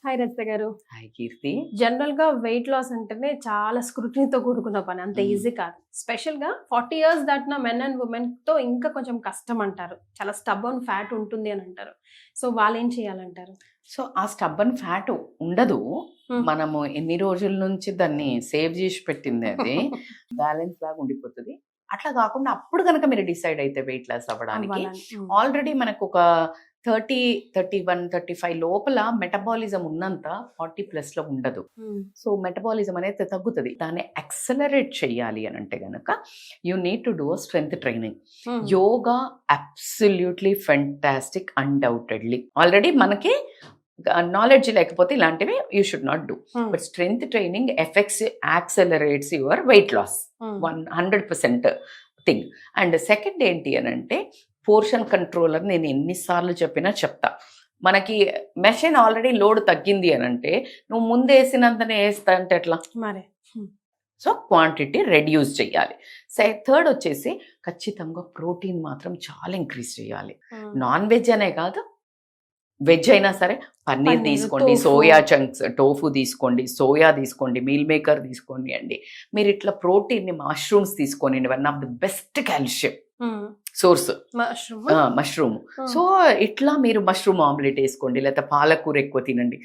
Hi Rajitha గారు. Hi కీర్తి. General గా weight loss అంటేనే చాలా స్క్రూటనీతో కూడుకున్న పని, అంత ఈజీ కాదు. స్పెషల్ గా 40 ఇయర్స్ దాటిన మెన్ అండ్ ఉమెన్ తో ఇంకా కొంచెం కష్టం అంటారు. చాలా స్టబ్బర్న్ ఫ్యాట్ ఉంటుంది అని అంటారు. సో వాళ్ళు ఏం చేయాలంటారు? సో ఆ స్టబ్బన్ ఫ్యాట్ ఉండదు. మనము ఎన్ని రోజుల నుంచి దాన్ని సేవ్ చేసి పెట్టింది అది బ్యాలెన్స్ లాగా ఉండిపోతుంది. అట్లా కాకుండా అప్పుడు కనుక మీరు డిసైడ్ అయితే వెయిట్ లాస్ అవ్వడానికి ఆల్రెడీ మనకు ఒక 30, 31, 35 లోపల మెటబాలిజం ఉన్నంత 40+ లో ఉండదు. సో మెటబాలిజం అనేది తగ్గుతుంది. దాన్ని యాక్సలరేట్ చేయాలి అని అంటే గనక you need to do a strength training. Yoga absolutely fantastic undoubtedly. Already మనకి నాలెడ్జ్ లేకపోతే ఇలాంటివి you should not do. But strength training effects accelerates your weight loss 100% thing. And second ఏంటి అని అంటే పోర్షన్ కంట్రోలర్. నేను ఎన్నిసార్లు చెప్పినా చెప్తా, మనకి మెషిన్ ఆల్రెడీ లోడ్ తగ్గింది అని అంటే నువ్వు ముందు వేసినంతనే వేస్తా అంటే ఎట్లా మరి. సో క్వాంటిటీ రెడ్యూస్ చేయాలి. థర్డ్ వచ్చేసి ఖచ్చితంగా ప్రోటీన్ మాత్రం చాలా ఇంక్రీజ్ చేయాలి. నాన్ వెజ్ అనే కాదు, వెజ్ అయినా సరే పన్నీర్ తీసుకోండి, సోయా చంక్స్, టోఫు తీసుకోండి, సోయా తీసుకోండి, మీల్ మేకర్ తీసుకోండి అండి. మీరు ఇట్లా ప్రోటీన్ని మష్రూమ్స్ తీసుకోండి. One of the best calcium source mushroom. So ఇట్లా మీరు మష్రూమ్ ఆమ్లెట్ వేసుకోండి, లేకపోతే పాలకూర ఎక్కువ తినండి.